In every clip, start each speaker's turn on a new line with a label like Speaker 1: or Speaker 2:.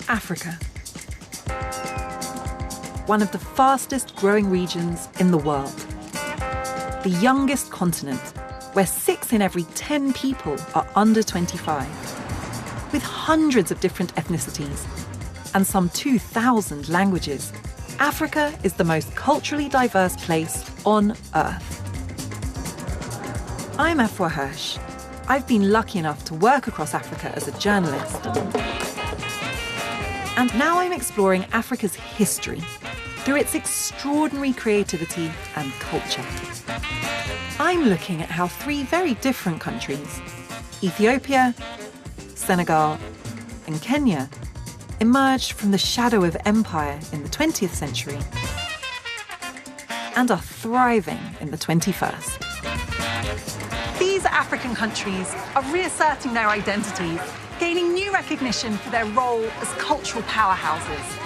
Speaker 1: Africa. One of the fastest growing regions in the world. The youngest continent, where 6 in every 10 people are under 25. With hundreds of different ethnicities and some 2,000 languages, Africa is the most culturally diverse place on Earth. I'm Afua Hirsch. I've been lucky enough to work across Africa as a journalist. And now I'm exploring Africa's history through its extraordinary creativity and culture. I'm looking at how 3 very different countries, Ethiopia, Senegal, and Kenya, emerged from the shadow of empire in the 20th century and are thriving in the 21st. These African countries are reasserting their identities, gaining new recognition for their role as cultural powerhouses.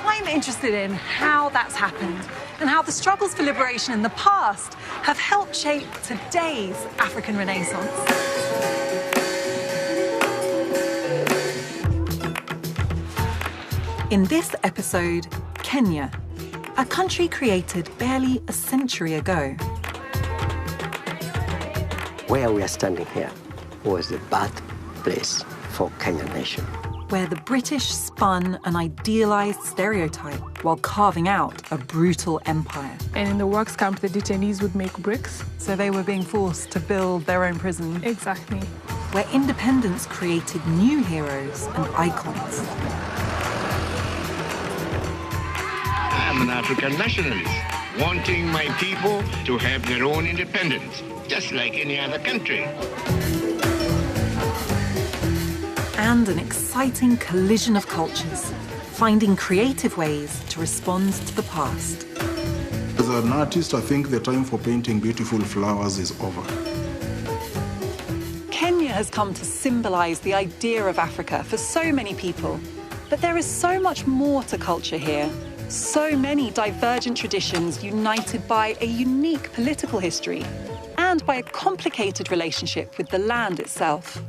Speaker 1: I'm interested in how that's happened and how the struggles for liberation in the past have helped shape today's African Renaissance. In this episode, Kenya, a country created barely a century ago.
Speaker 2: Where we are standing here was the birthplace for Kenyan nation.
Speaker 1: Where the British spun an idealised stereotype while carving out a brutal empire.
Speaker 3: And in the works camp, the detainees would make bricks.
Speaker 1: So they were being forced to build their own prison.
Speaker 3: Exactly.
Speaker 1: Where independence created new heroes and icons.
Speaker 4: I'm an African nationalist, wanting my people to have their own independence, just like any other country.
Speaker 1: And an exciting collision of cultures, finding creative ways to respond to the past.
Speaker 5: As an artist, I think the time for painting beautiful flowers is over.
Speaker 1: Kenya has come to symbolise the idea of Africa for so many people. But there is so much more to culture here. So many divergent traditions united by a unique political history and by a complicated relationship with the land itself.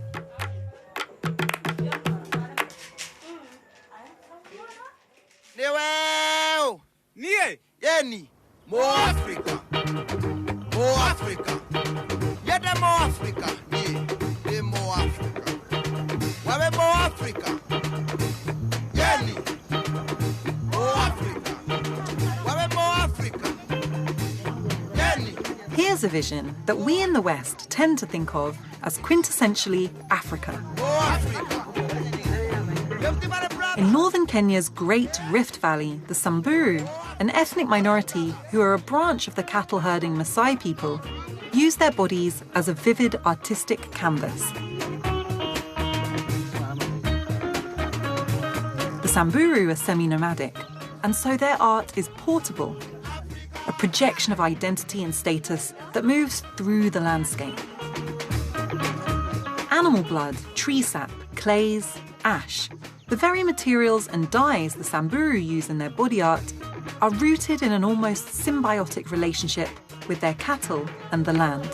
Speaker 6: More Africa. More Africa. Yet more Africa. Yeah, more Africa. Where more Africa? Yenny. More Africa. Where more Africa? Yenny.
Speaker 1: Here's a vision that we in the West tend to think of as quintessentially Africa.
Speaker 6: More Africa.
Speaker 1: In northern Kenya's Great Rift Valley, the Samburu, an ethnic minority who are a branch of the cattle-herding Maasai people, use their bodies as a vivid artistic canvas. The Samburu are semi-nomadic, and so their art is portable, a projection of identity and status that moves through the landscape. Animal blood, tree sap, clays, ash, the very materials and dyes the Samburu use in their body art are rooted in an almost symbiotic relationship with their cattle and the land.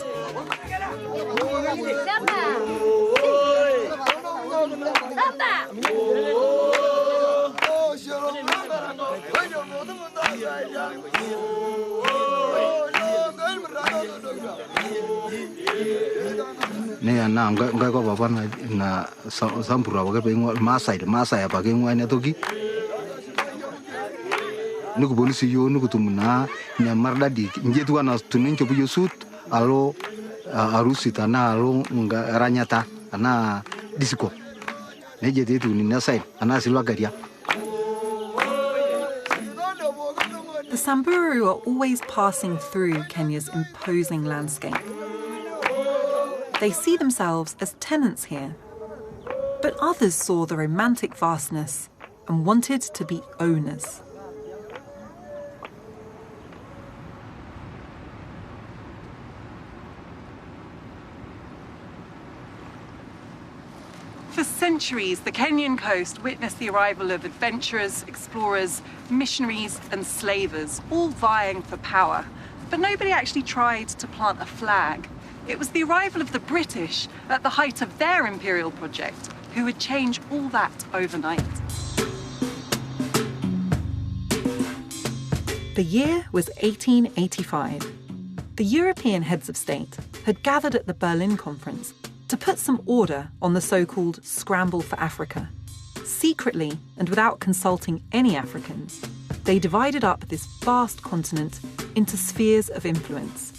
Speaker 7: Ne na ngai ko baba na Samburu ba ke bengwa Maasai ba ke ngwa ne toki nuku polisi yo nuku tumuna nya mardadi njetu ana tunencho buyo sut alo arusi tana alo ranyata ana disco ne jete tu ni nasai ana silwa garia.
Speaker 1: The Samburu are always passing through Kenya's imposing landscape. They see themselves as tenants here, but others saw the romantic vastness and wanted to be owners. For centuries, the Kenyan coast witnessed the arrival of adventurers, explorers, missionaries and slavers, all vying for power. But nobody actually tried to plant a flag. It was the arrival of the British at the height of their imperial project who would change all that overnight. The year was 1885. The European heads of state had gathered at the Berlin Conference to put some order on the so-called Scramble for Africa. Secretly, and without consulting any Africans, they divided up this vast continent into spheres of influence.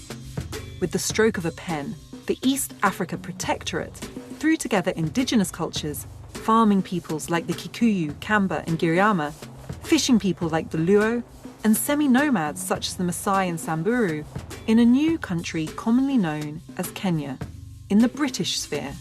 Speaker 1: With the stroke of a pen, the East Africa Protectorate threw together indigenous cultures, farming peoples like the Kikuyu, Kamba and Giriama, fishing people like the Luo, and semi-nomads such as the Maasai and Samburu in a new country commonly known as Kenya, in the British sphere.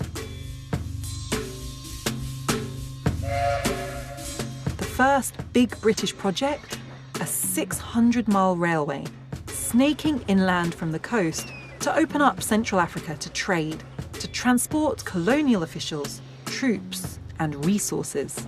Speaker 1: The first big British project, a 600-mile railway, snaking inland from the coast to open up Central Africa to trade, to transport colonial officials, troops and resources.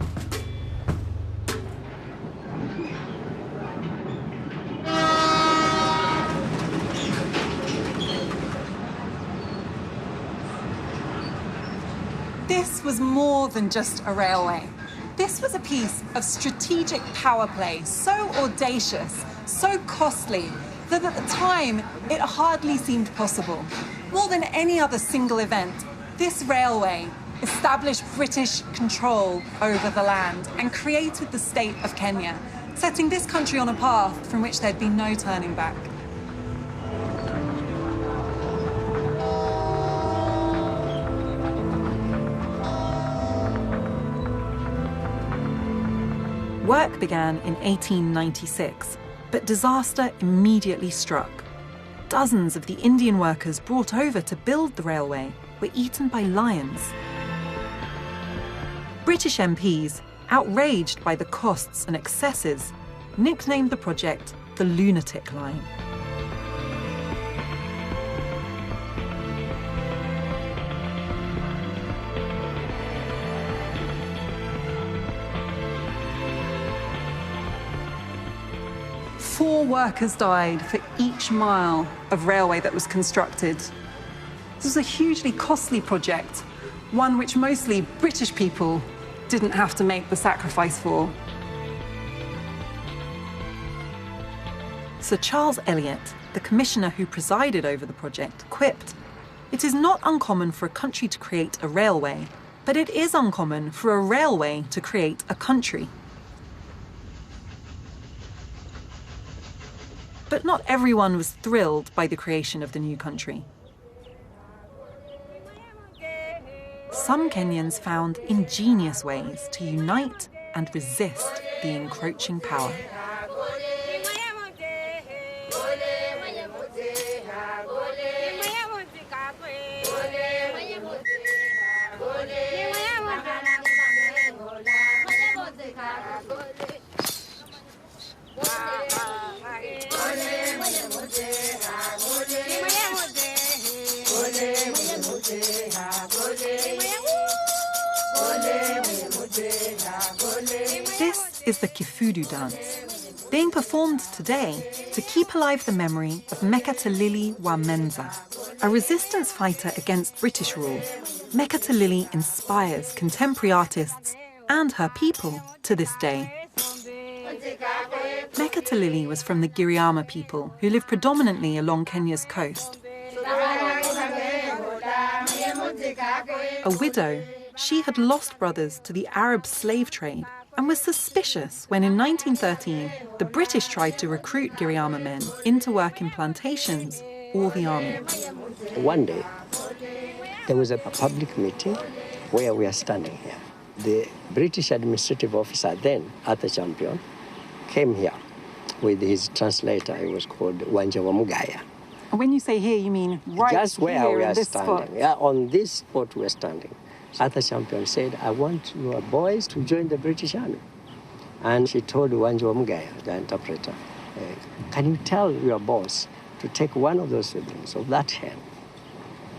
Speaker 1: This was more than just a railway. This was a piece of strategic power play, so audacious, so costly, that at the time it hardly seemed possible. More than any other single event, this railway established British control over the land and created the state of Kenya, setting this country on a path from which there'd be no turning back. Work began in 1896, but disaster immediately struck. Dozens of the Indian workers brought over to build the railway were eaten by lions. British MPs, outraged by the costs and excesses, nicknamed the project the Lunatic Line. Four workers died for each mile of railway that was constructed. This was a hugely costly project, one which mostly British people didn't have to make the sacrifice for. Sir Charles Eliot, the commissioner who presided over the project, quipped, "It is not uncommon for a country to create a railway, but it is uncommon for a railway to create a country." But not everyone was thrilled by the creation of the new country. Some Kenyans found ingenious ways to unite and resist the encroaching power. This is the Kifudu dance, being performed today to keep alive the memory of Mekatilili Wamenza, a resistance fighter against British rule. Mekatilili inspires contemporary artists and her people to this day. Mekatilili was from the Giriama people, who live predominantly along Kenya's coast. A widow, she had lost brothers to the Arab slave trade and was suspicious when in 1913 the British tried to recruit Giriama men into work in plantations or the army.
Speaker 2: One day, there was a public meeting where we are standing here. The British administrative officer then, Arthur Champion, came here with his translator. He was called Wanja Wamugaya.
Speaker 1: And when you say here, you mean right
Speaker 2: just where
Speaker 1: here
Speaker 2: we are
Speaker 1: in this
Speaker 2: standing.
Speaker 1: spot?
Speaker 2: Yeah, on this spot we're standing. Arthur Champion said, "I want your boys to join the British Army." And she told Wanja Wamugaya, the interpreter, "Can you tell your boss to take one of those siblings of that hen?"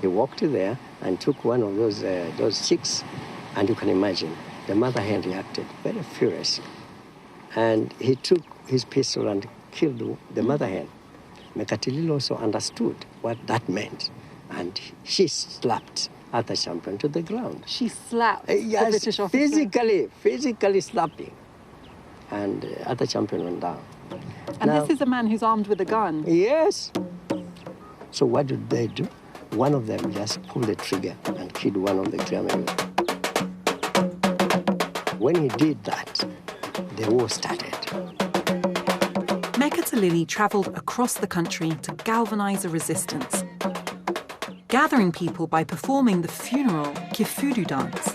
Speaker 2: He walked there and took one of those chicks, and you can imagine the mother hen reacted very furiously. And he took his pistol and killed the mother hen. Mekatilili also understood what that meant, and she slapped Arthur Champion to the ground.
Speaker 1: She slapped the
Speaker 2: Yes,
Speaker 1: British officer.
Speaker 2: physically slapping. And Arthur Champion went down.
Speaker 1: And this is a man who's armed with a gun.
Speaker 2: Yes. So what did they do? One of them just pulled the trigger and killed one of the Kriamewe. When he did that, the war started.
Speaker 1: Mekatilili travelled across the country to galvanise a resistance, gathering people by performing the funeral Kifudu dance.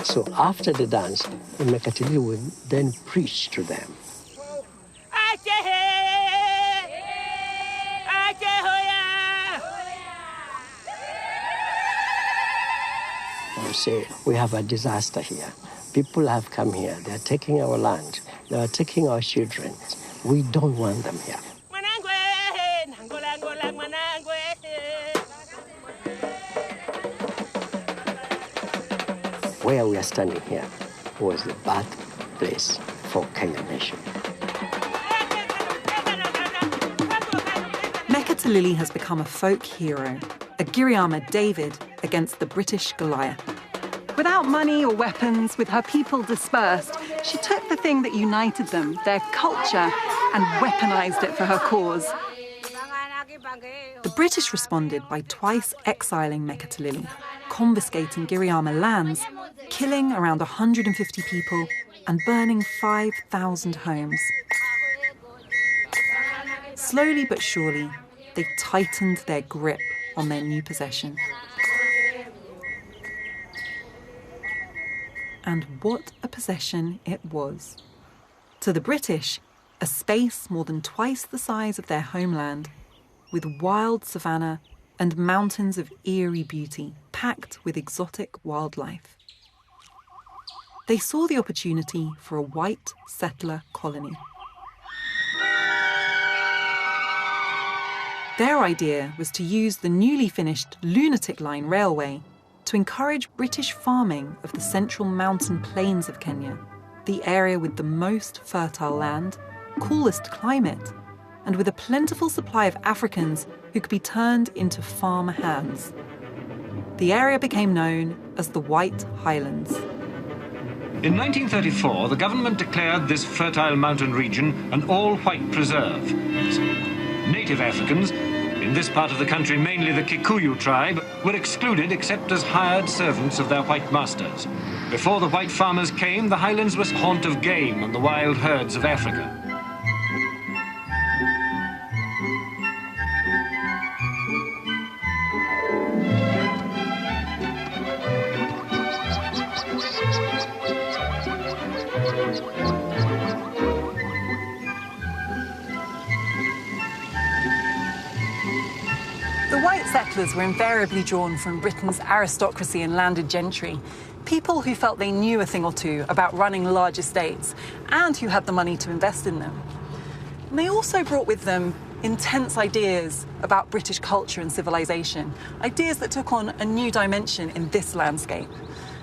Speaker 2: So after the dance, Mekatilili would then preach to them. I would say, we have a disaster here. People have come here. They are taking our land. They are taking our children. We don't want them here. Where we are standing here was the birthplace for Kenya Nation.
Speaker 1: Mekatilili has become a folk hero, a Giriama David against the British Goliath. Without money or weapons, with her people dispersed, she took the thing that united them, their culture, and weaponized it for her cause. The British responded by twice exiling Mekatilili, confiscating Giriama lands, killing around 150 people, and burning 5,000 homes. Slowly but surely, they tightened their grip on their new possession. And what a possession it was. To the British, a space more than twice the size of their homeland, with wild savanna and mountains of eerie beauty, packed with exotic wildlife. They saw the opportunity for a white settler colony. Their idea was to use the newly finished Lunatic Line railway to encourage British farming of the central mountain plains of Kenya, the area with the most fertile land, coolest climate, and with a plentiful supply of Africans who could be turned into farm hands. The area became known as the White Highlands.
Speaker 8: In 1934, the government declared this fertile mountain region an all-white preserve. Native Africans, in this part of the country mainly the Kikuyu tribe, were excluded except as hired servants of their white masters. Before the white farmers came, the highlands was a haunt of game and the wild herds of Africa.
Speaker 1: The white settlers were invariably drawn from Britain's aristocracy and landed gentry, people who felt they knew a thing or two about running large estates and who had the money to invest in them. And they also brought with them intense ideas about British culture and civilization, ideas that took on a new dimension in this landscape.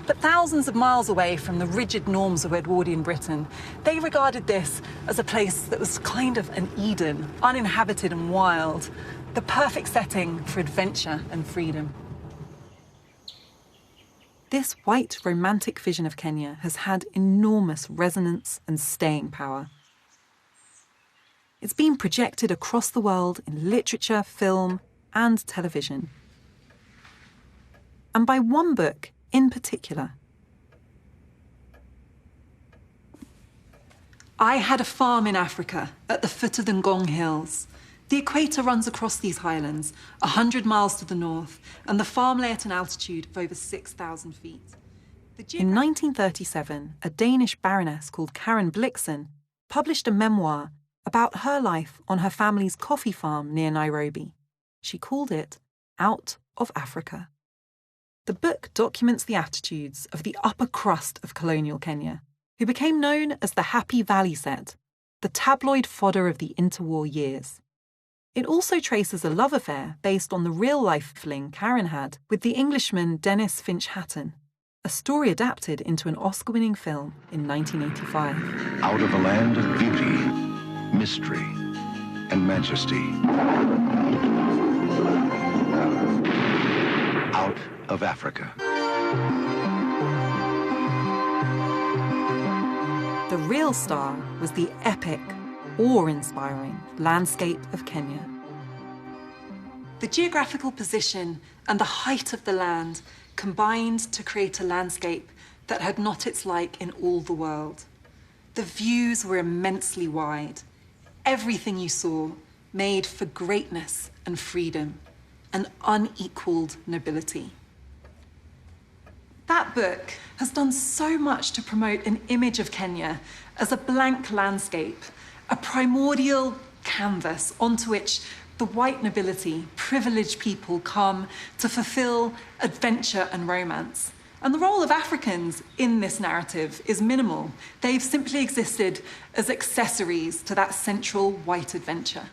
Speaker 1: But thousands of miles away from the rigid norms of Edwardian Britain, they regarded this as a place that was kind of an Eden, uninhabited and wild, the perfect setting for adventure and freedom. This white romantic vision of Kenya has had enormous resonance and staying power. It's been projected across the world in literature, film, and television. And by one book in particular. I had a farm in Africa at the foot of the Ngong Hills. The equator runs across these highlands, 100 miles to the north, and the farm lay at an altitude of over 6,000 feet. In 1937, a Danish baroness called Karen Blixen published a memoir about her life on her family's coffee farm near Nairobi. She called it Out of Africa. The book documents the attitudes of the upper crust of colonial Kenya, who became known as the Happy Valley Set, the tabloid fodder of the interwar years. It also traces a love affair based on the real-life fling Karen had with the Englishman Dennis Finch Hatton, a story adapted into an Oscar-winning film in 1985.
Speaker 9: Out of a land of beauty, mystery, and majesty. Out of Africa.
Speaker 1: The real star was the epic, awe-inspiring landscape of Kenya. The geographical position and the height of the land combined to create a landscape that had not its like in all the world. The views were immensely wide. Everything you saw made for greatness and freedom, and unequaled nobility. That book has done so much to promote an image of Kenya as a blank landscape, a primordial canvas onto which the white nobility, privileged people come to fulfill adventure and romance. And the role of Africans in this narrative is minimal. They've simply existed as accessories to that central white adventure.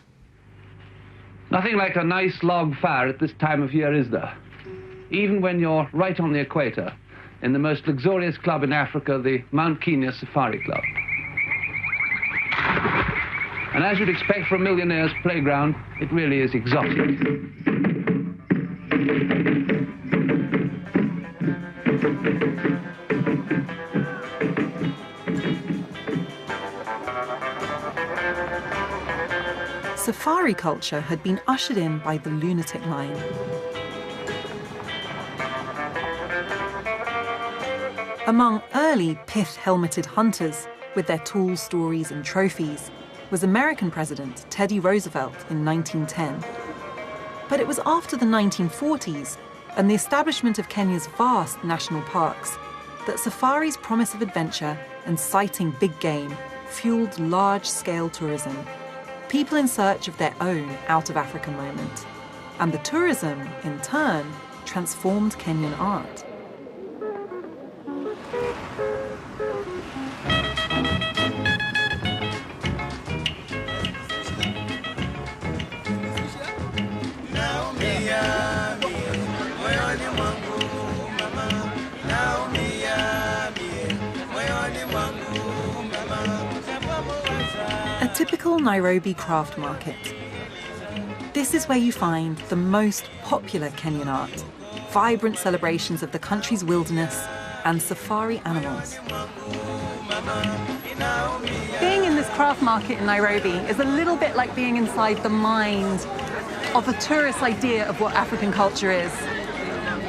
Speaker 10: Nothing like a nice log fire at this time of year, is there? Even when you're right on the equator, in the most luxurious club in Africa, the Mount Kenya Safari Club. And as you'd expect for a millionaire's playground, it really is exotic.
Speaker 1: Safari culture had been ushered in by the lunatic line. Among early pith-helmeted hunters with their tall stories and trophies was American President Teddy Roosevelt in 1910. But it was after the 1940s and the establishment of Kenya's vast national parks that safari's promise of adventure and sighting big game fueled large-scale tourism, people in search of their own out-of-Africa moment. And the tourism, in turn, transformed Kenyan art. A typical Nairobi craft market. This is where you find the most popular Kenyan art, vibrant celebrations of the country's wilderness and safari animals. Being in this craft market in Nairobi is a little bit like being inside the mind of a tourist's idea of what African culture is.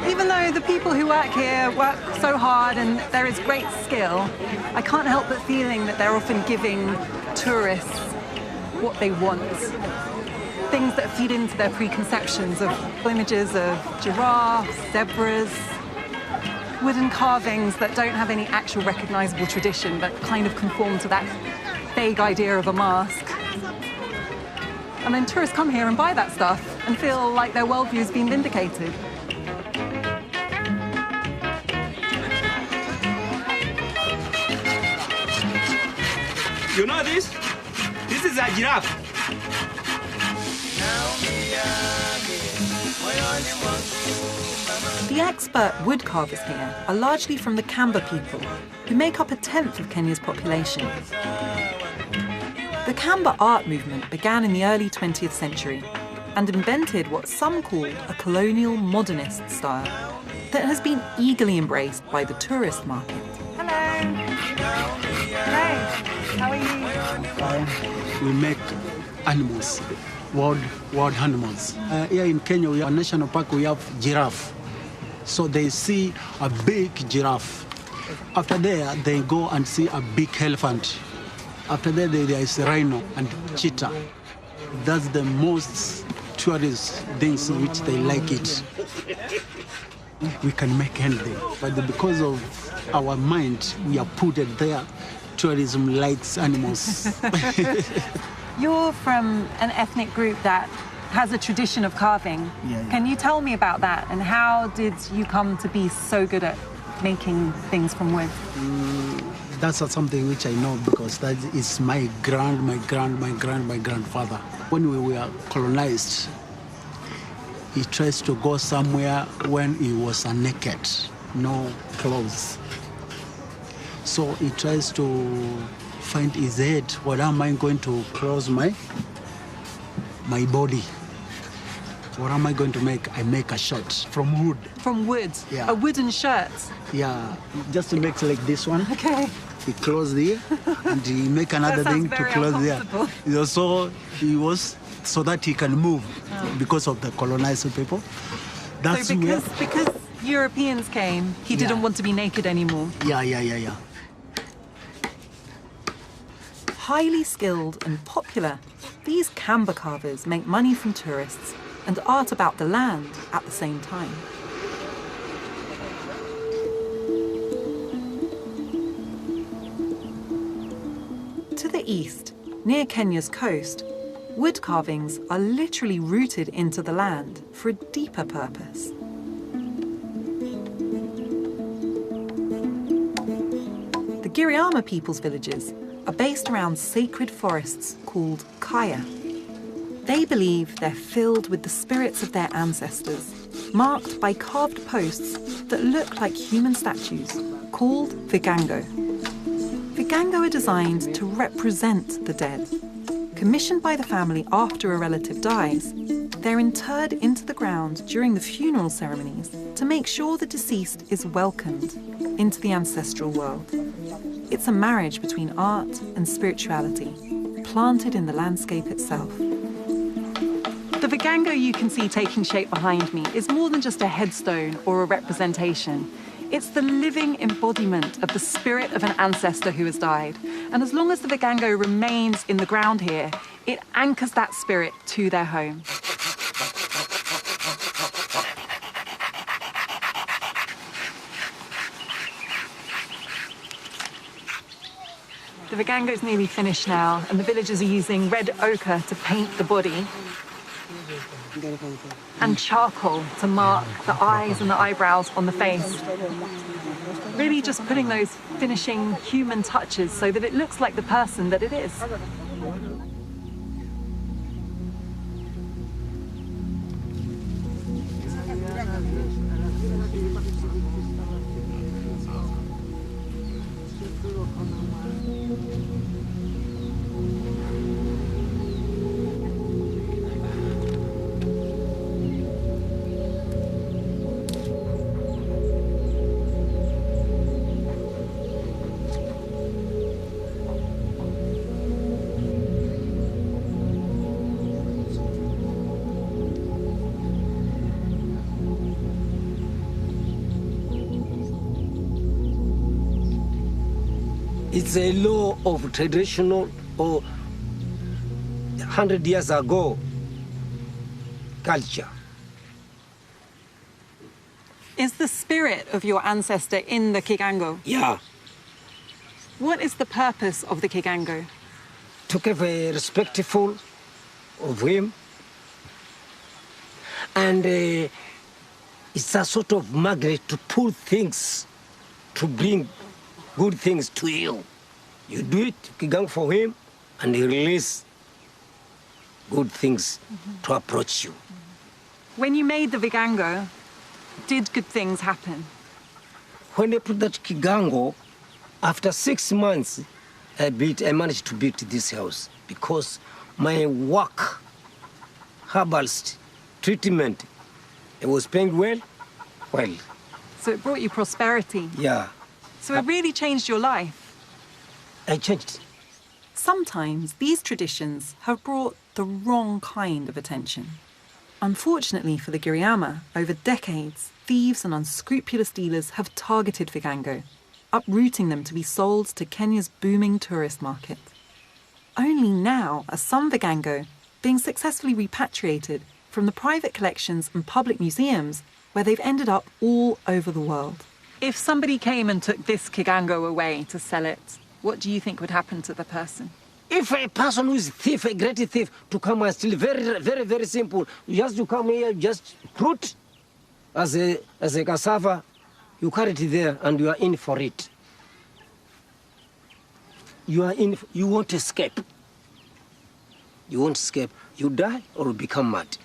Speaker 1: Even though the people who work here work so hard and there is great skill, I can't help but feeling that they're often giving tourists what they want. Things that feed into their preconceptions of images of giraffes, zebras, wooden carvings that don't have any actual recognizable tradition but kind of conform to that vague idea of a mask. And then tourists come here and buy that stuff and feel like their worldview's been vindicated.
Speaker 11: You know this? This is a giraffe.
Speaker 1: The expert wood carvers here are largely from the Kamba people, who make up 1/10 of Kenya's population. The Kamba art movement began in the early 20th century and invented what some called a colonial modernist style that has been eagerly embraced by the tourist market. Hello. Hello. How are you?
Speaker 12: We make animals, wild animals. Here in Kenya, we have a national park, we have giraffe. So they see a big giraffe. After there, they go and see a big elephant. After that, there is rhino and cheetah. That's the most tourist things which they like it. We can make anything, but because of our mind, we are put it there. Tourism likes animals.
Speaker 1: You're from an ethnic group that has a tradition of carving.
Speaker 12: Yeah.
Speaker 1: Can you tell me about that, and how did you come to be so good at making things from wood?
Speaker 12: That's something which I know because that is my grandfather. When we were colonized, he tries to go somewhere when he was naked, no clothes. So he tries to find his head. What am I going to close my body? What am I going to make? I make a shirt from wood.
Speaker 1: From wood?
Speaker 12: Yeah.
Speaker 1: A wooden shirt?
Speaker 12: Yeah, just to make like this one.
Speaker 1: Okay.
Speaker 12: He close there, and he make another thing to close there. So he was so that he can move because of the colonizing people. That's
Speaker 1: so because Europeans came, he didn't want to be naked anymore.
Speaker 12: Yeah.
Speaker 1: Highly skilled and popular, these Kamba carvers make money from tourists and art about the land at the same time. To the east, near Kenya's coast, wood carvings are literally rooted into the land for a deeper purpose. The Giriama people's villages are based around sacred forests called kaya. They believe they're filled with the spirits of their ancestors, marked by carved posts that look like human statues, called vigango. Vigango are designed to represent the dead. Commissioned by the family after a relative dies, they're interred into the ground during the funeral ceremonies to make sure the deceased is welcomed into the ancestral world. It's a marriage between art and spirituality, planted in the landscape itself. The vigango you can see taking shape behind me is more than just a headstone or a representation. It's the living embodiment of the spirit of an ancestor who has died. And as long as the vigango remains in the ground here, it anchors that spirit to their home. The vigango's nearly finished now, and the villagers are using red ochre to paint the body and charcoal to mark the eyes and the eyebrows on the face. Really just putting those finishing human touches so that it looks like the person that it is.
Speaker 13: It's a law of traditional or 100 years ago culture.
Speaker 1: Is the spirit of your ancestor in the kigango?
Speaker 13: Yeah.
Speaker 1: What is the purpose of the kigango?
Speaker 13: To keep respectful of him. And it's a sort of magnet to pull things, to bring good things to you. You do it, kigang for him, and he release good things to approach you.
Speaker 1: When you made the vigango, did good things happen?
Speaker 13: When they put that kigango, after 6 months, I managed to build this house because my work, herbalist, treatment, it was paying well.
Speaker 1: So it brought you prosperity?
Speaker 13: Yeah.
Speaker 1: So it really changed your life?
Speaker 13: I changed.
Speaker 1: Sometimes these traditions have brought the wrong kind of attention. Unfortunately for the Giriama, over decades, thieves and unscrupulous dealers have targeted vigango, uprooting them to be sold to Kenya's booming tourist market. Only now are some vigango being successfully repatriated from the private collections and public museums where they've ended up all over the world. If somebody came and took this kigango away to sell it, what do you think would happen to the person?
Speaker 13: If a person who is a thief, a great thief, to come and steal, very, very, very simple. Just to come here, just fruit as a cassava, you carry it there and you are in for it. you won't escape. You won't escape. You die or become mad.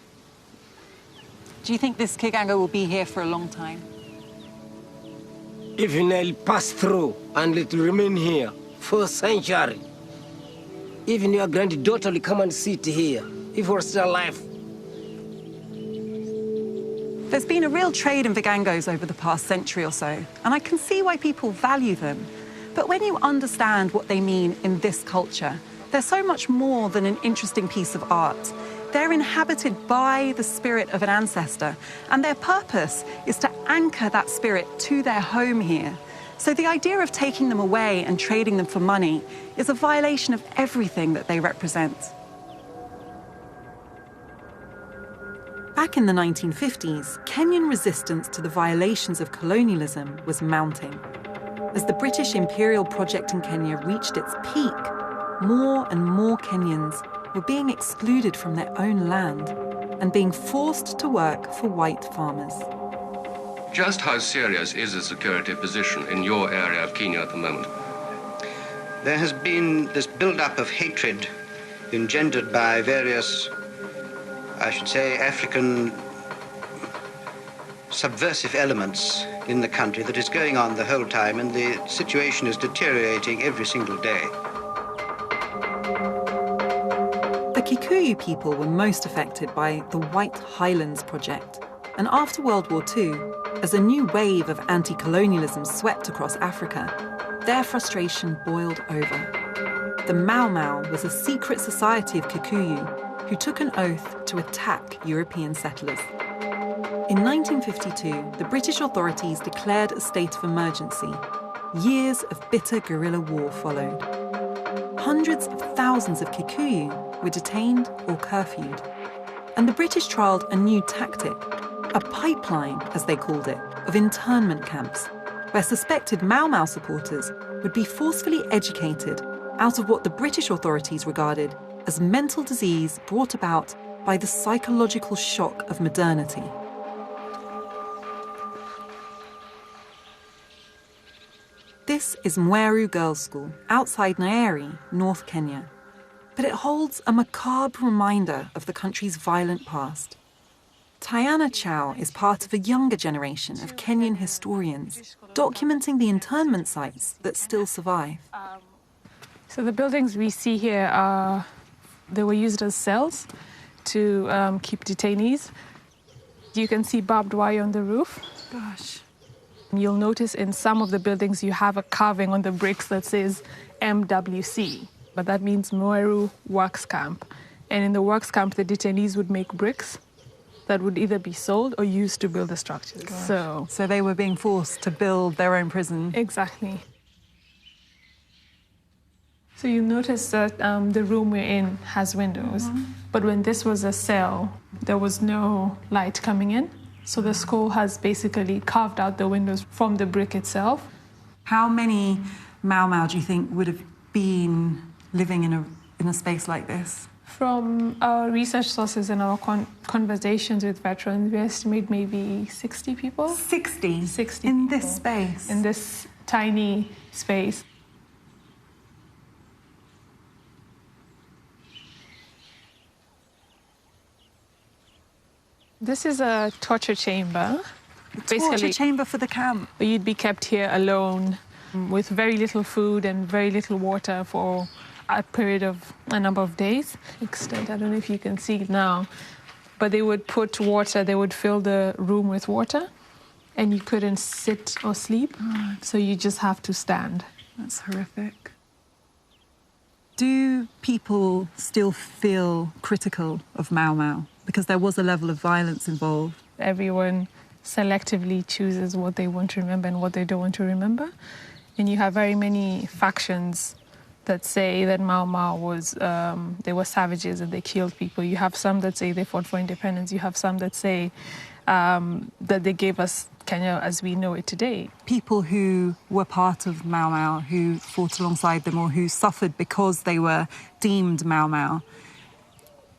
Speaker 1: Do you think this Kigango will be here for a long time?
Speaker 13: Even I'll pass through and it will remain here for a century. Even your granddaughter will come and sit here if we're still alive.
Speaker 1: There's been a real trade in Vigangos over the past century or so, and I can see why people value them. But when you understand what they mean in this culture, they're so much more than an interesting piece of art. They're inhabited by the spirit of an ancestor, and their purpose is to anchor that spirit to their home here. So the idea of taking them away and trading them for money is a violation of everything that they represent. Back in the 1950s, Kenyan resistance to the violations of colonialism was mounting. As the British imperial project in Kenya reached its peak, more and more Kenyans were being excluded from their own land and being forced to work for white farmers.
Speaker 14: Just how serious is the security position in your area of Kenya at the moment?
Speaker 15: There has been this build-up of hatred engendered by various, I should say, African subversive elements in the country that is going on the whole time, and the situation is deteriorating every single day.
Speaker 1: The Kikuyu people were most affected by the White Highlands Project, and after World War II, as a new wave of anti-colonialism swept across Africa, their frustration boiled over. The Mau Mau was a secret society of Kikuyu who took an oath to attack European settlers. In 1952, the British authorities declared a state of emergency. Years of bitter guerrilla war followed. Hundreds of thousands of Kikuyu were detained or curfewed. And the British trialled a new tactic, a pipeline, as they called it, of internment camps, where suspected Mau Mau supporters would be forcefully educated out of what the British authorities regarded as mental disease brought about by the psychological shock of modernity. This is Mweru Girls' School, outside Nyeri, North Kenya. But it holds a macabre reminder of the country's violent past. Tayana Chow is part of a younger generation of Kenyan historians, documenting the internment sites that still survive.
Speaker 3: So the buildings we see here they were used as cells to keep detainees. You can see barbed wire on the roof.
Speaker 1: Gosh.
Speaker 3: You'll notice in some of the buildings you have a carving on the bricks that says MWC, but that means Mweru Works Camp. And in the works camp, the detainees would make bricks that would either be sold or used to build the structures.
Speaker 1: So they were being forced to build their own prison.
Speaker 3: Exactly. So you notice that the room we're in has windows, but when this was a cell, there was no light coming in. So the school has basically carved out the windows from the brick itself.
Speaker 1: How many Mau Mau do you think would have been living in a space like this?
Speaker 3: From our research sources and our conversations with veterans, we estimate maybe 60 people.
Speaker 1: 60?
Speaker 3: 60
Speaker 1: in
Speaker 3: people.
Speaker 1: This space?
Speaker 3: In this tiny space. This is a torture chamber.
Speaker 1: Torture chamber for the camp.
Speaker 3: You'd be kept here alone with very little food and very little water for a period of a number of days. Extent, I don't know if you can see it now, but they would put water, they would fill the room with water, and you couldn't sit or sleep, so you just have to stand.
Speaker 1: That's horrific. Do people still feel critical of Mau Mau? Because there was a level of violence involved.
Speaker 3: Everyone selectively chooses what they want to remember and what they don't want to remember. And you have very many factions that say that Mau Mau was, they were savages and they killed people. You have some that say they fought for independence. You have some that say that they gave us Kenya as we know it today.
Speaker 1: People who were part of Mau Mau, who fought alongside them or who suffered because they were deemed Mau Mau,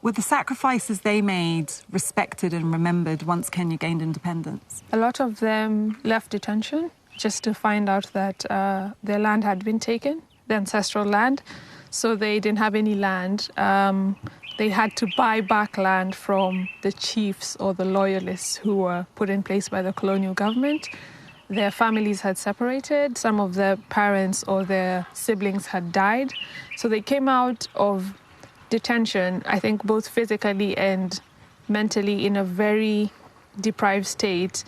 Speaker 1: were the sacrifices they made respected and remembered once Kenya gained independence?
Speaker 3: A lot of them left detention just to find out that their land had been taken the ancestral land. So they didn't have any land. They had to buy back land from the chiefs or the loyalists who were put in place by the colonial government. Their families had separated. Some of their parents or their siblings had died. So they came out of detention, I think both physically and mentally, in a very deprived state,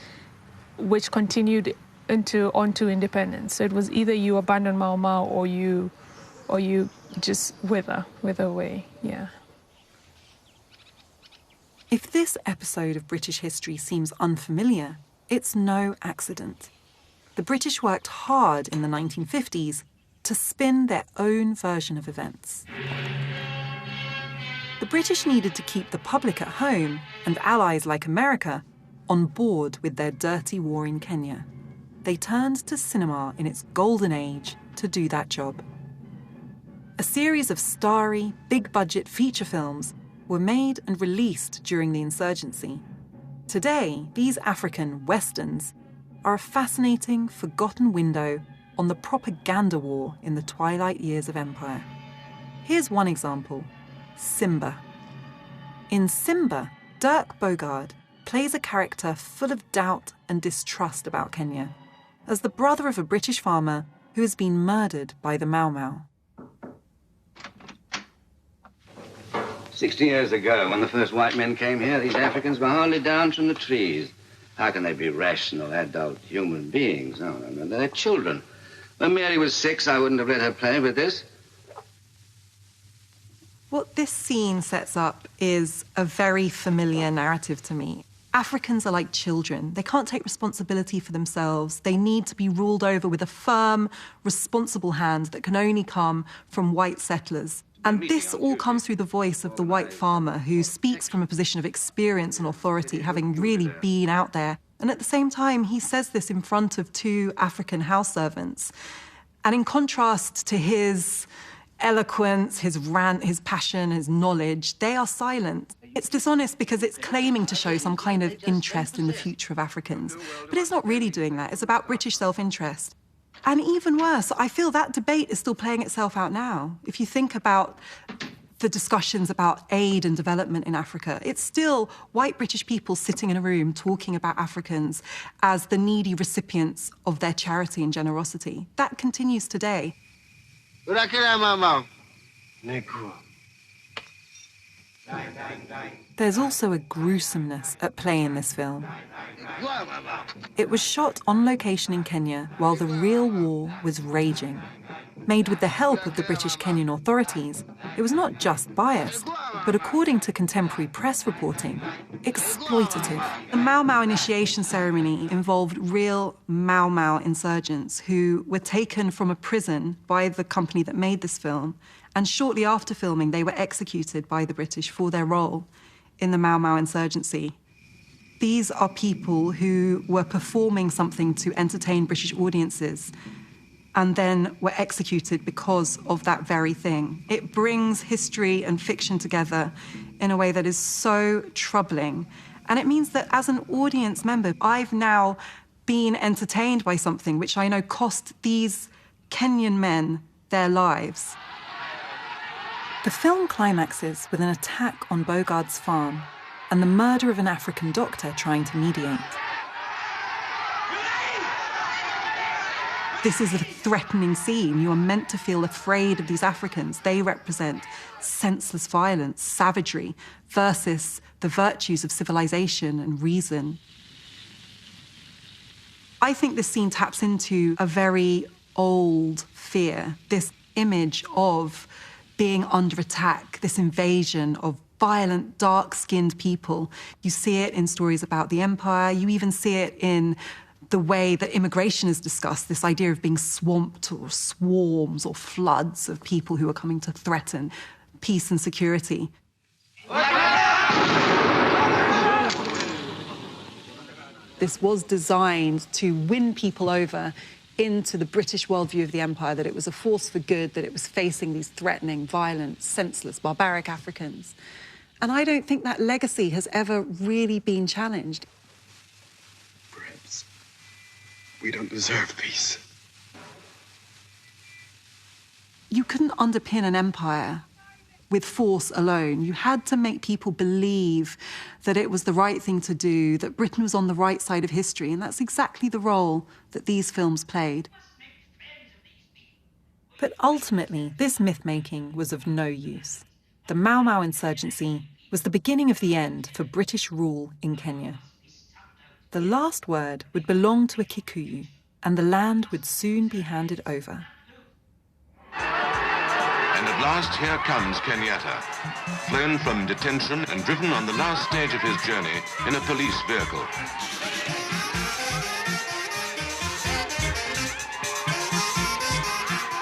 Speaker 3: which continued onto independence. So it was either you abandon Mau Mau or you just wither away. Yeah.
Speaker 1: If this episode of British history seems unfamiliar, it's no accident. The British worked hard in the 1950s to spin their own version of events. The British needed to keep the public at home and allies like America on board with their dirty war in Kenya. They turned to cinema in its golden age to do that job. A series of starry, big-budget feature films were made and released during the insurgency. Today, these African westerns are a fascinating, forgotten window on the propaganda war in the twilight years of empire. Here's one example, Simba. In Simba, Dirk Bogarde plays a character full of doubt and distrust about Kenya, as the brother of a British farmer who has been murdered by the Mau Mau.
Speaker 16: 60 years ago, when the first white men came here, these Africans were hardly down from the trees. How can they be rational, adult human beings? No, they're children. When Mary was 6, I wouldn't have let her play with this.
Speaker 1: What this scene sets up is a very familiar narrative to me. Africans are like children. They can't take responsibility for themselves. They need to be ruled over with a firm, responsible hand that can only come from white settlers. And this all comes through the voice of the white farmer who speaks from a position of experience and authority, having really been out there. And at the same time, he says this in front of 2 African house servants. And in contrast to his eloquence, his rant, his passion, his knowledge, they are silent. It's dishonest because it's claiming to show some kind of interest in the future of Africans. But it's not really doing that. It's about British self-interest. And even worse, I feel that debate is still playing itself out now. If you think about the discussions about aid and development in Africa, it's still white British people sitting in a room talking about Africans as the needy recipients of their charity and generosity. That continues today. There's also a gruesomeness at play in this film. It was shot on location in Kenya while the real war was raging. Made with the help of the British Kenyan authorities, it was not just biased, but according to contemporary press reporting, exploitative. The Mau Mau initiation ceremony involved real Mau Mau insurgents who were taken from a prison by the company that made this film, and shortly after filming, they were executed by the British for their role in the Mau Mau insurgency. These are people who were performing something to entertain British audiences and then were executed because of that very thing. It brings history and fiction together in a way that is so troubling. And it means that as an audience member, I've now been entertained by something which I know cost these Kenyan men their lives. The film climaxes with an attack on Bogarde's farm and the murder of an African doctor trying to mediate. This is a threatening scene. You are meant to feel afraid of these Africans. They represent senseless violence, savagery, versus the virtues of civilization and reason. I think this scene taps into a very old fear, this image of being under attack, this invasion of violent, dark-skinned people. You see it in stories about the empire. You even see it in the way that immigration is discussed, this idea of being swamped or swarms or floods of people who are coming to threaten peace and security. This was designed to win people over into the British worldview of the empire, that it was a force for good, that it was facing these threatening, violent, senseless, barbaric Africans. And I don't think that legacy has ever really been challenged.
Speaker 17: Perhaps. 'We don't deserve peace.
Speaker 1: you couldn't underpin an empire with force alone. You had to make people believe that it was the right thing to do, that Britain was on the right side of history, and that's exactly the role that these films played. But ultimately, this myth-making was of no use. The Mau Mau insurgency was the beginning of the end for British rule in Kenya. The last word would belong to a Kikuyu, and the land would soon be handed over.
Speaker 9: And at last, here comes Kenyatta, flown from detention and driven on the last stage of his journey in a police vehicle.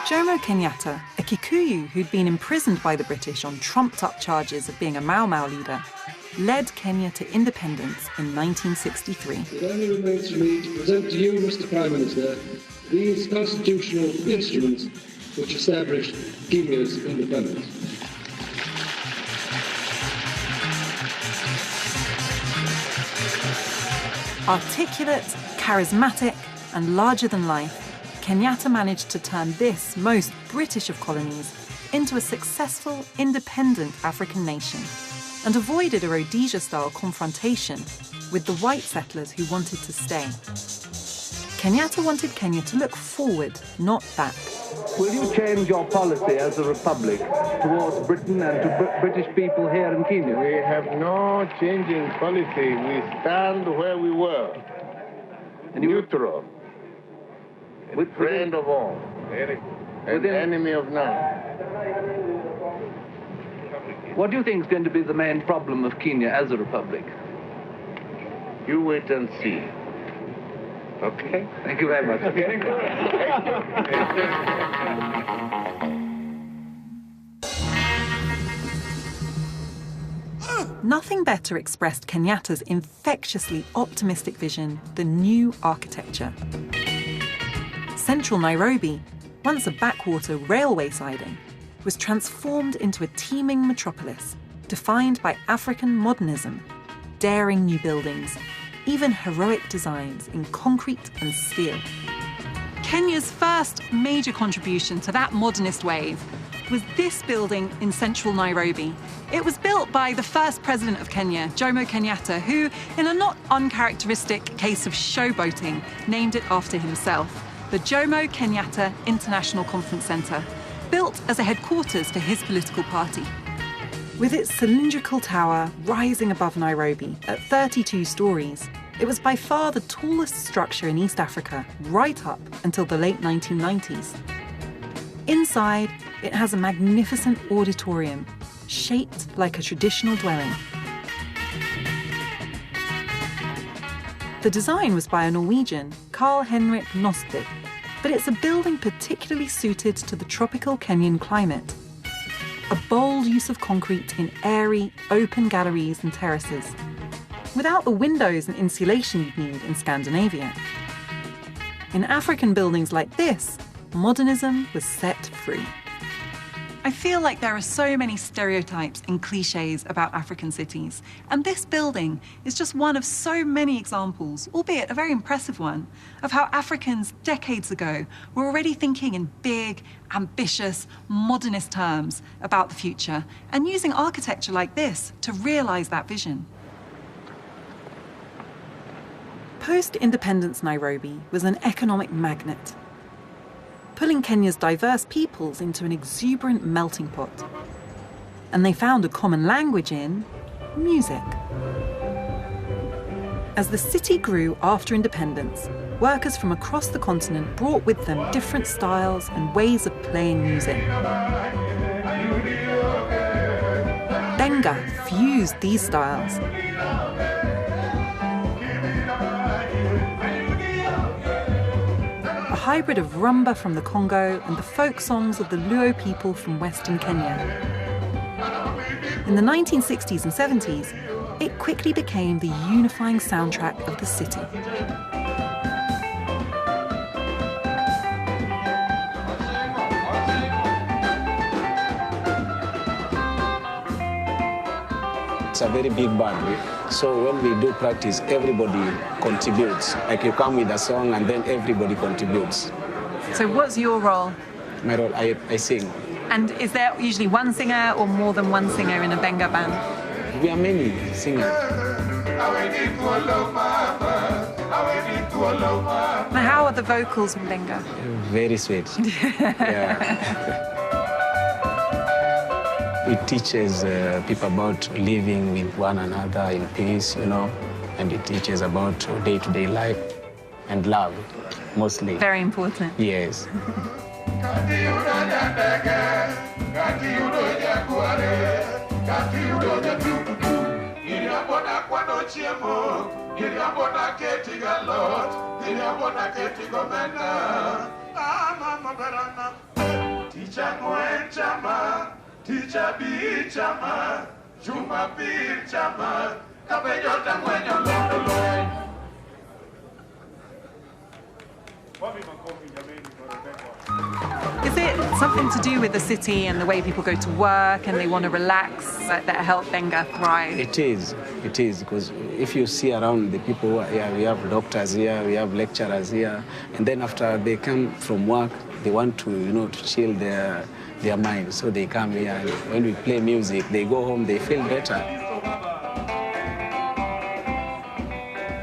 Speaker 1: Jomo Kenyatta, a Kikuyu who'd been imprisoned by the British on trumped-up charges of being a Mau Mau leader, led Kenya to independence in 1963.
Speaker 18: It only remains for me to present to you, Mr. Prime Minister, these constitutional instruments which established Kenya's independence.
Speaker 1: Articulate, charismatic, and larger than life, Kenyatta managed to turn this most British of colonies into a successful, independent African nation, and avoided a Rhodesia-style confrontation with the white settlers who wanted to stay. Kenyatta wanted Kenya to look forward, not back.
Speaker 10: Will you change your policy as a republic towards Britain and to British people here in Kenya?
Speaker 4: We have no changing policy. We stand where we were. Neutral. Friend of all. And enemy of none.
Speaker 10: What do you think is going to be the main problem of Kenya as a republic?
Speaker 4: You wait and see. Okay?
Speaker 10: Thank you very much.
Speaker 1: Nothing better expressed Kenyatta's infectiously optimistic vision than new architecture. Central Nairobi, once a backwater railway siding, was transformed into a teeming metropolis, defined by African modernism, daring new buildings, even heroic designs in concrete and steel. Kenya's first major contribution to that modernist wave was this building in central Nairobi. It was built by the first president of Kenya, Jomo Kenyatta, who, in a not uncharacteristic case of showboating, named it after himself, the Jomo Kenyatta International Conference Centre, built as a headquarters for his political party. With its cylindrical tower rising above Nairobi at 32 stories, it was by far the tallest structure in East Africa right up until the late 1990s. Inside, it has a magnificent auditorium shaped like a traditional dwelling. The design was by a Norwegian, Carl-Henrik Nostvik, but it's a building particularly suited to the tropical Kenyan climate. A bold use of concrete in airy, open galleries and terraces, without the windows and insulation you'd need in Scandinavia. In African buildings like this, modernism was set free. I feel like there are so many stereotypes and cliches about African cities, and this building is just one of so many examples, albeit a very impressive one, of how Africans decades ago were already thinking in big, ambitious, modernist terms about the future, and using architecture like this to realise that vision. Post-independence Nairobi was an economic magnet, pulling Kenya's diverse peoples into an exuberant melting pot. And they found a common language in music. As the city grew after independence, workers from across the continent brought with them different styles and ways of playing music. Benga fused these styles. A hybrid of rumba from the Congo and the folk songs of the Luo people from Western Kenya. In the 1960s and 70s, it quickly became the unifying soundtrack of the city.
Speaker 19: It's a very big band. So when we do practice, everybody contributes. Like you come with a song and then everybody contributes.
Speaker 1: So what's your role?
Speaker 19: my role, I sing.
Speaker 1: And is there usually one singer or more than one singer in a Benga band?
Speaker 19: We are many singers.
Speaker 1: Now, how are the vocals in Benga?
Speaker 19: Very sweet. Yeah. It teaches people about living with one another in peace, you know, and it teaches about day-to-day life and love, mostly.
Speaker 1: Very important.
Speaker 19: Yes.
Speaker 6: Teacher be chama, Jumapil chama, Cabello Tamueno London.
Speaker 1: Is it something to do with the city and the way people go to work and they want to relax that help Benga thrive?
Speaker 19: It is, because if you see around the people who are here, we have doctors here, we have lecturers here, and then after they come from work, they want to, you know, to chill their mind, so they come here, and when we play music, they go home, they feel better.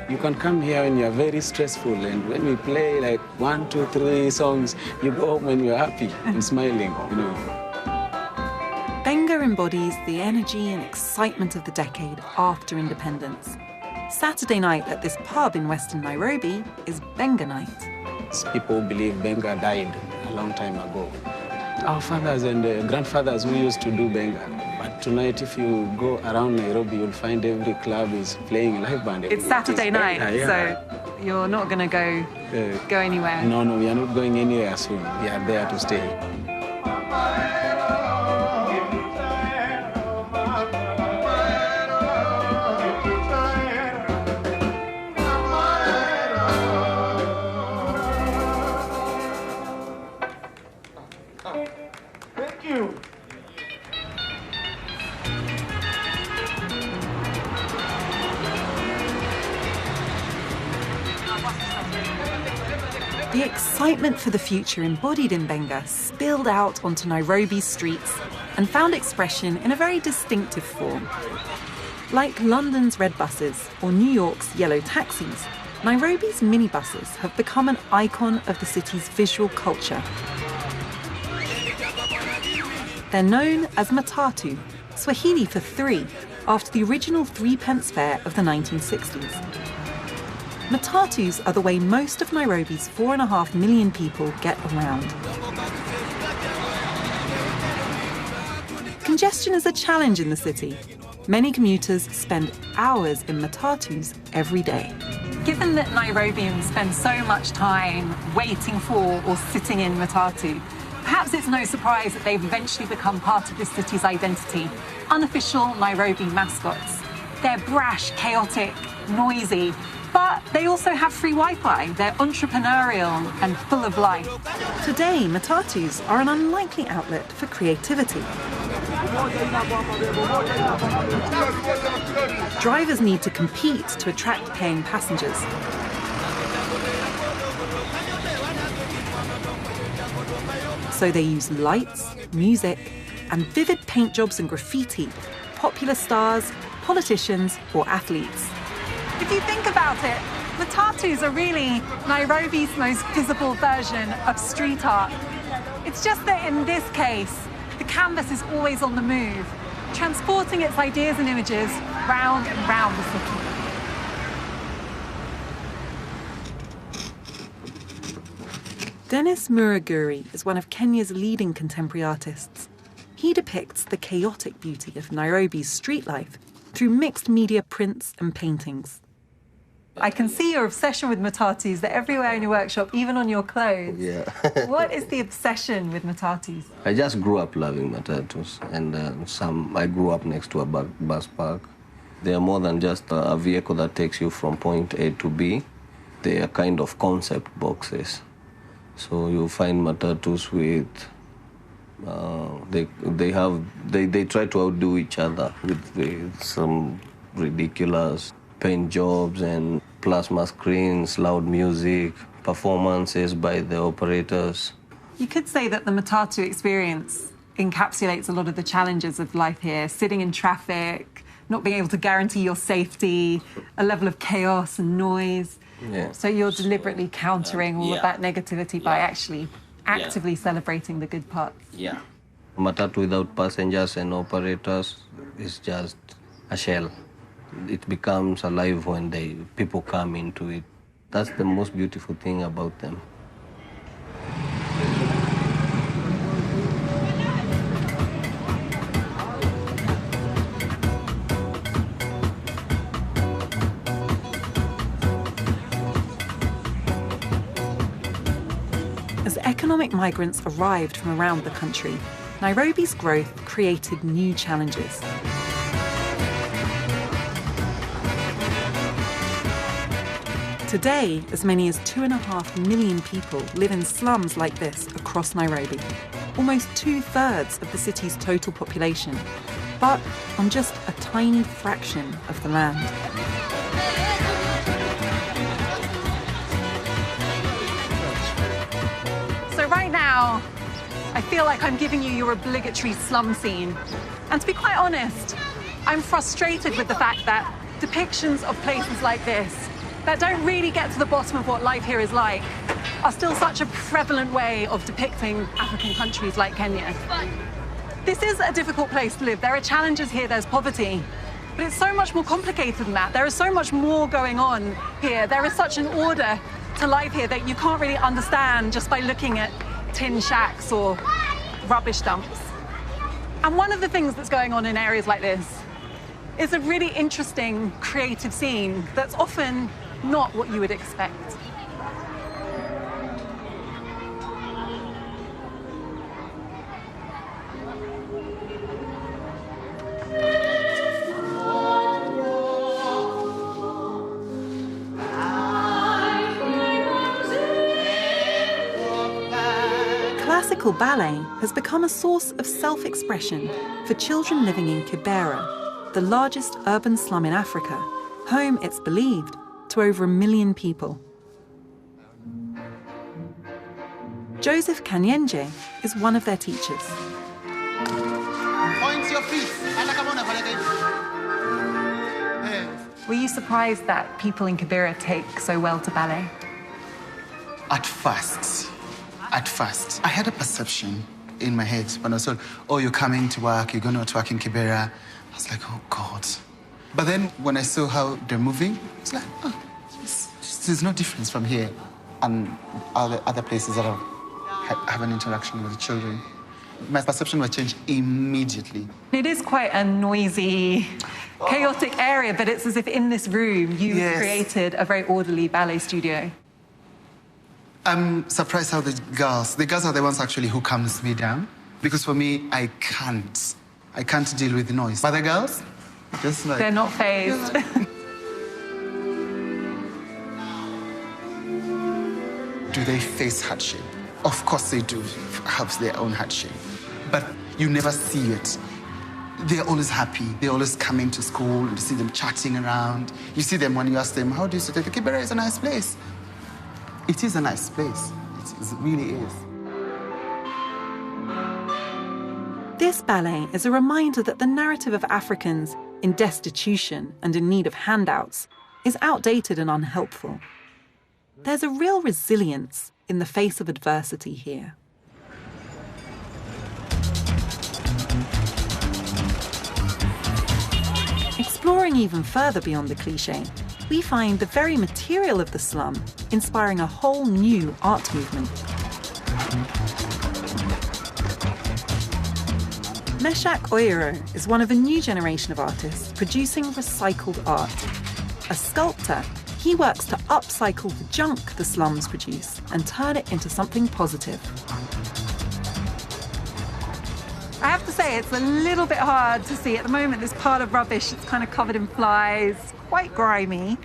Speaker 19: You can come here when you're very stressful, and when we play like 1, 2, 3 songs, you go home when you're happy and smiling, you know.
Speaker 1: Benga embodies the energy and excitement of the decade after independence. Saturday night at this pub in Western Nairobi is Benga night.
Speaker 19: People believe Benga died a long time ago. Our fathers and grandfathers who used to do Benga. But tonight, if you go around Nairobi, you'll find every club is playing live band.
Speaker 1: It's Saturday night, yeah. So you're not going to go anywhere?
Speaker 19: No, we are not going anywhere soon. We are there to stay.
Speaker 6: Thank you.
Speaker 1: The excitement for the future embodied in Benga spilled out onto Nairobi's streets and found expression in a very distinctive form. Like London's red buses or New York's yellow taxis, Nairobi's minibuses have become an icon of the city's visual culture. They're known as matatu, Swahili for three, after the original 3-pence fare of the 1960s. Matatus are the way most of Nairobi's 4.5 million people get around. Congestion is a challenge in the city. Many commuters spend hours in matatus every day. Given that Nairobians spend so much time waiting for or sitting in matatu, perhaps it's no surprise that they've eventually become part of this city's identity. Unofficial Nairobi mascots. They're brash, chaotic, noisy, but they also have free Wi-Fi. They're entrepreneurial and full of life. Today, matatus are an unlikely outlet for creativity. Drivers need to compete to attract paying passengers. So they use lights, music, and vivid paint jobs and graffiti, popular stars, politicians, or athletes. If you think about it, matatus are really Nairobi's most visible version of street art. It's just that in this case, the canvas is always on the move, transporting its ideas and images round and round the city. Dennis Muraguri is one of Kenya's leading contemporary artists. He depicts the chaotic beauty of Nairobi's street life through mixed media prints and paintings. I can see your obsession with matatus. They're everywhere in your workshop, even on your clothes.
Speaker 20: Yeah.
Speaker 1: What is the obsession with matatus?
Speaker 20: I just grew up loving matatus, and I grew up next to a bus park. They are more than just a vehicle that takes you from point A to B. They are kind of concept boxes. So you find matatus with they try to outdo each other with some ridiculous paint jobs and plasma screens, loud music, performances by the operators.
Speaker 1: You could say that the Matatu experience encapsulates a lot of the challenges of life here, sitting in traffic, not being able to guarantee your safety, a level of chaos and noise.
Speaker 20: Yeah.
Speaker 1: So you're deliberately countering all of that negativity by actually actively celebrating the good parts.
Speaker 20: Yeah. Matatu without passengers and operators is just a shell. It becomes alive when people come into it. That's the most beautiful thing about them.
Speaker 1: As economic migrants arrived from around the country, Nairobi's growth created new challenges. Today, as many as 2.5 million people live in slums like this across Nairobi, almost 2/3 of the city's total population, but on just a tiny fraction of the land. So right now, I feel like I'm giving you your obligatory slum scene. And to be quite honest, I'm frustrated with the fact that depictions of places like this that don't really get to the bottom of what life here is like are still such a prevalent way of depicting African countries like Kenya. This is a difficult place to live. There are challenges here, there's poverty. But it's so much more complicated than that. There is so much more going on here. There is such an order to life here that you can't really understand just by looking at tin shacks or rubbish dumps. And one of the things that's going on in areas like this is a really interesting creative scene that's often not what you would expect. Classical ballet has become a source of self-expression for children living in Kibera, the largest urban slum in Africa, home, it's believed, to over 1 million people. Joseph Kanyenje is one of their teachers.
Speaker 6: Point your feet.
Speaker 1: Were you surprised that people in Kibera take so well to ballet?
Speaker 21: At first, I had a perception in my head when I was told, oh, you're coming to work, you're going to work in Kibera. I was like, oh, God. But then when I saw how they're moving, it's like, oh, there's no difference from here and other places that have an interaction with the children. My perception was changed immediately.
Speaker 1: It is quite a noisy, chaotic area, but it's as if in this room you've created a very orderly ballet studio.
Speaker 21: I'm surprised how the girls are the ones actually who calms me down. Because for me, I can't deal with the noise. But the girls, just like...
Speaker 1: They're not fazed.
Speaker 21: Do they face hardship? Of course they do have their own hardship. But you never see it. They're always happy. They're always coming to school. You see them chatting around. You see them when you ask them, how do you say that? Kibera is a nice place. It is a nice place. It really is.
Speaker 1: This ballet is a reminder that the narrative of Africans in destitution and in need of handouts is outdated and unhelpful. There's a real resilience in the face of adversity here. Exploring even further beyond the cliché, we find the very material of the slum inspiring a whole new art movement. Meshach Oyero is one of a new generation of artists producing recycled art. A sculptor, he works to upcycle the junk the slums produce and turn it into something positive. I have to say, it's a little bit hard to see. At the moment, this pile of rubbish, it's kind of covered in flies, quite grimy.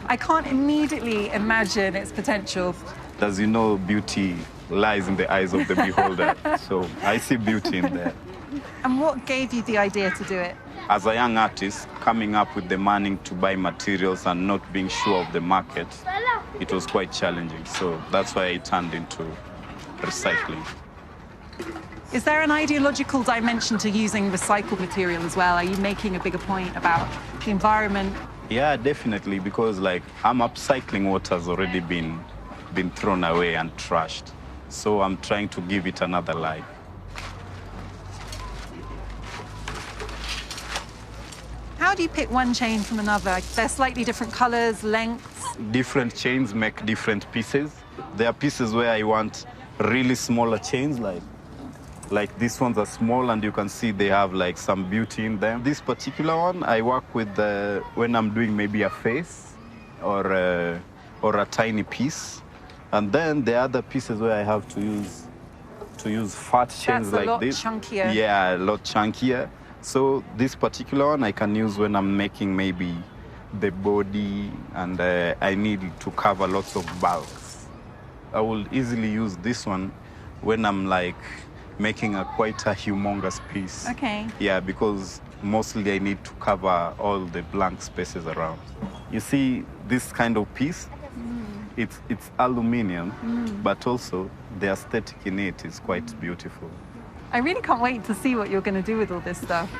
Speaker 1: I can't immediately imagine its potential.
Speaker 22: As you know, beauty lies in the eyes of the beholder. So I see beauty in there.
Speaker 1: And what gave you the idea to do it?
Speaker 22: As a young artist, coming up with the money to buy materials and not being sure of the market, it was quite challenging. So that's why I turned into recycling.
Speaker 1: Is there an ideological dimension to using recycled material as well? Are you making a bigger point about the environment?
Speaker 22: Yeah, definitely, because like I'm upcycling what has already been thrown away and trashed. So I'm trying to give it another life.
Speaker 1: How do you pick one chain from another? They're slightly different colors, lengths.
Speaker 22: Different chains make different pieces. There are pieces where I want really smaller chains, like these ones are small and you can see they have like some beauty in them. This particular one, I work with when I'm doing maybe a face or a tiny piece. And then the other pieces where I have to use fat chains like this.
Speaker 1: That's a lot chunkier.
Speaker 22: Yeah, a lot chunkier. So this particular one I can use when I'm making maybe the body and I need to cover lots of bulks. I will easily use this one when I'm like making quite a humongous piece.
Speaker 1: Okay.
Speaker 22: Yeah, because mostly I need to cover all the blank spaces around. You see this kind of piece, it's aluminium, but also the aesthetic in it is quite beautiful.
Speaker 1: I really can't wait to see what you're going to do with all this stuff.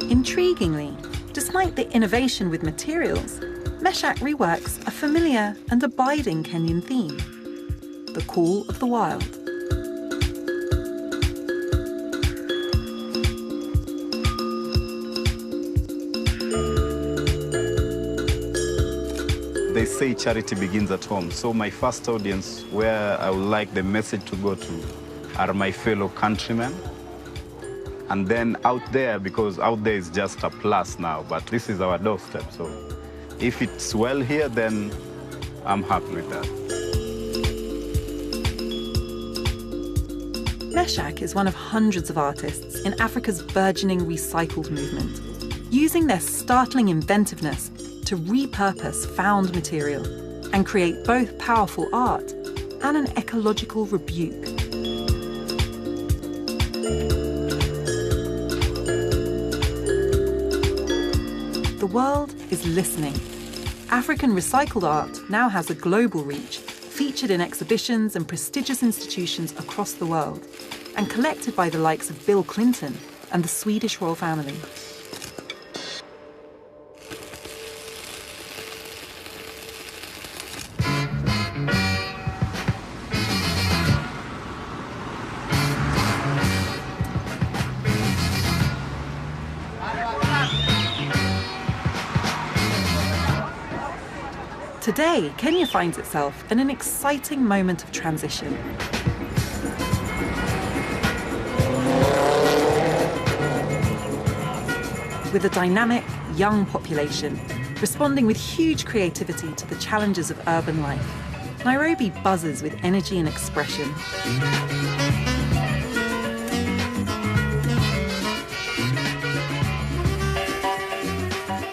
Speaker 1: Intriguingly, despite the innovation with materials, Meshack reworks a familiar and abiding Kenyan theme, the call of the wild.
Speaker 22: They say charity begins at home. So my first audience where I would like the message to go to are my fellow countrymen. And then out there, because out there is just a plus now, but this is our doorstep. So if it's well here, then I'm happy with that.
Speaker 1: Meshack is one of hundreds of artists in Africa's burgeoning recycled movement, using their startling inventiveness to repurpose found material and create both powerful art and an ecological rebuke. The world is listening. African recycled art now has a global reach, featured in exhibitions and prestigious institutions across the world, and collected by the likes of Bill Clinton and the Swedish royal family. Today, Kenya finds itself in an exciting moment of transition. With a dynamic, young population responding with huge creativity to the challenges of urban life, Nairobi buzzes with energy and expression.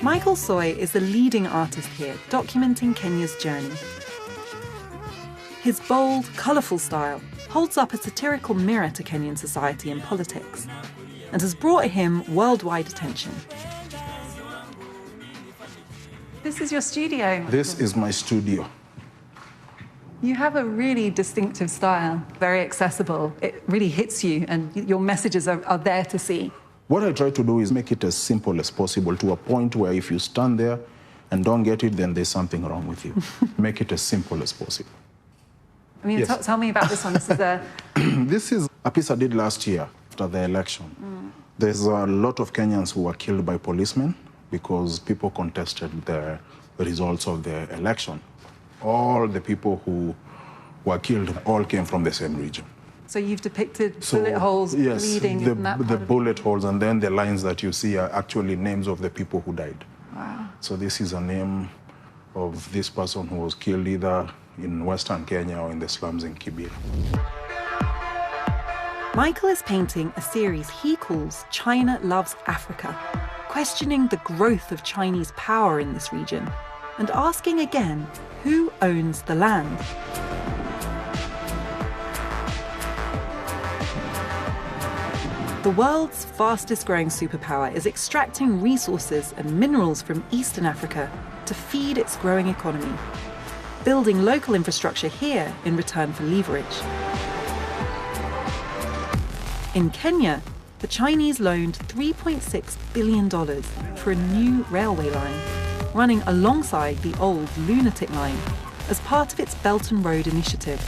Speaker 1: Michael Soy is the leading artist here, documenting Kenya's journey. His bold, colourful style holds up a satirical mirror to Kenyan society and politics, and has brought him worldwide attention. This is your studio.
Speaker 5: This is my studio.
Speaker 1: You have a really distinctive style, very accessible. It really hits you, and your messages are there to see.
Speaker 5: What I try to do is make it as simple as possible, to a point where if you stand there and don't get it, then there's something wrong with you. Make it as simple as possible.
Speaker 1: I mean,
Speaker 5: Yes.
Speaker 1: tell me about this one. This is a...
Speaker 5: This is a piece I did last year after the election. There's a lot of Kenyans who were killed by policemen because people contested the results of the election. All the people who were killed all came from the same region.
Speaker 1: So you've depicted bullet holes bleeding in that
Speaker 5: the bullet holes, and then the lines that you see are actually names of the people who died.
Speaker 1: Wow.
Speaker 5: So this is a name of this person who was killed either in Western Kenya or in the slums in Kibera.
Speaker 1: Michael is painting a series he calls China Loves Africa, questioning the growth of Chinese power in this region and asking again, who owns the land? The world's fastest growing superpower is extracting resources and minerals from Eastern Africa to feed its growing economy, building local infrastructure here in return for leverage. In Kenya, the Chinese loaned $3.6 billion for a new railway line, running alongside the old lunatic line as part of its Belt and Road Initiative.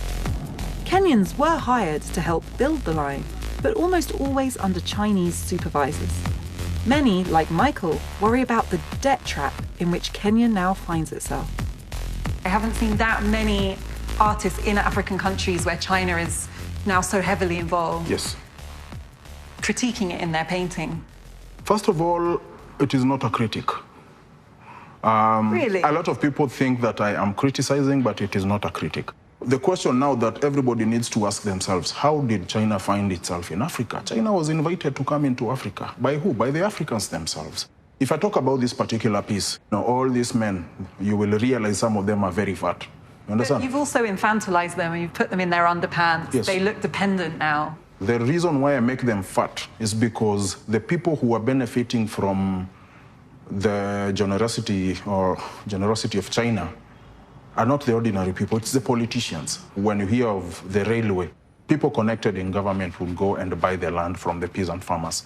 Speaker 1: Kenyans were hired to help build the line, but almost always under Chinese supervisors. Many, like Michael, worry about the debt trap in which Kenya now finds itself. I haven't seen that many artists in African countries where China is now so heavily involved.
Speaker 5: Yes.
Speaker 1: Critiquing it in their painting.
Speaker 5: First of all, it is not a critic.
Speaker 1: Really?
Speaker 5: A lot of people think that I am criticizing, but it is not a critic. The question now that everybody needs to ask themselves, how did China find itself in Africa? China was invited to come into Africa. By who? By the Africans themselves. If I talk about this particular piece, all these men, you will realize some of them are very fat. You understand?
Speaker 1: But you've also infantilized them and you've put them in their underpants.
Speaker 5: Yes.
Speaker 1: They look dependent now.
Speaker 5: The reason why I make them fat is because the people who are benefiting from the generosity of China are not the ordinary people, it's the politicians. When you hear of the railway, people connected in government will go and buy the land from the peasant farmers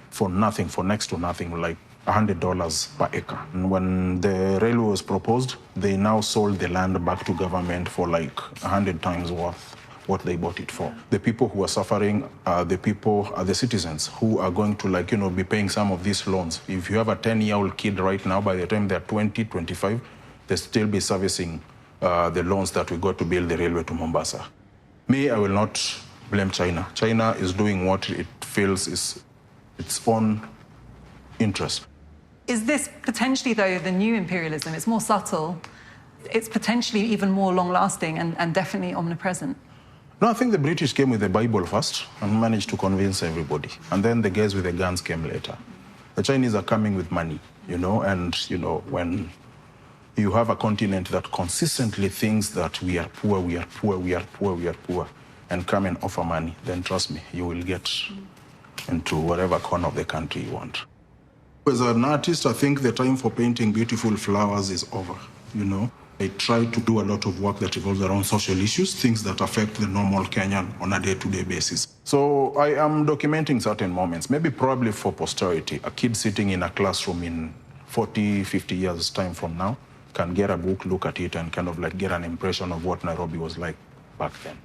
Speaker 5: for nothing, for next to nothing, like $100 per acre. And when the railway was proposed, they now sold the land back to government for like 100 times worth what they bought it for. The people who are suffering are the citizens who are going to be paying some of these loans. If you have a 10-year-old kid right now, by the time they're 20, 25, they still be servicing the loans that we got to build the railway to Mombasa. Me, I will not blame China. China is doing what it feels is its own interest.
Speaker 1: Is this potentially, though, the new imperialism? It's more subtle. It's potentially even more long-lasting and definitely omnipresent.
Speaker 5: No, I think the British came with the Bible first and managed to convince everybody. And then the guys with the guns came later. The Chinese are coming with money, and, when you have a continent that consistently thinks that we are poor, we are poor, we are poor, we are poor, and come and offer money, then trust me, you will get into whatever corner of the country you want. As an artist, I think the time for painting beautiful flowers is over, I try to do a lot of work that revolves around social issues, things that affect the normal Kenyan on a day-to-day basis. So I am documenting certain moments, probably for posterity. A kid sitting in a classroom in 40, 50 years' time from now can get a book, look at it, and kind of get an impression of what Nairobi was like back then.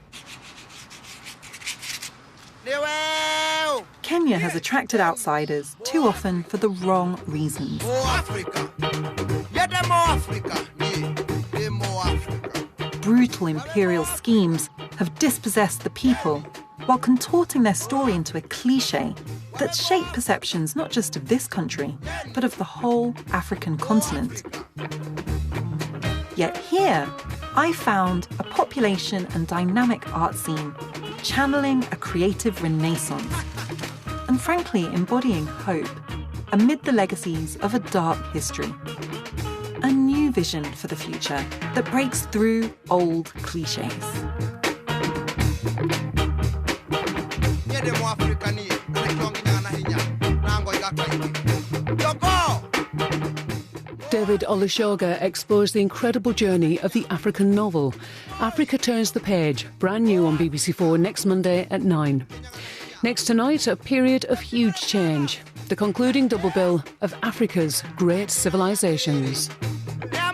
Speaker 1: Kenya has attracted outsiders too often for the wrong reasons. Brutal imperial schemes have dispossessed the people while contorting their story into a cliché that shaped perceptions not just of this country, but of the whole African continent. Yet here, I found a population and dynamic art scene channeling a creative renaissance and frankly embodying hope amid the legacies of a dark history. A new vision for the future that breaks through old clichés.
Speaker 2: David Olusoga explores the incredible journey of the African novel. Africa Turns the Page, brand new on BBC4 next Monday at 9. Next tonight, a period of huge change. The concluding double bill of Africa's great civilizations.
Speaker 6: Yeah.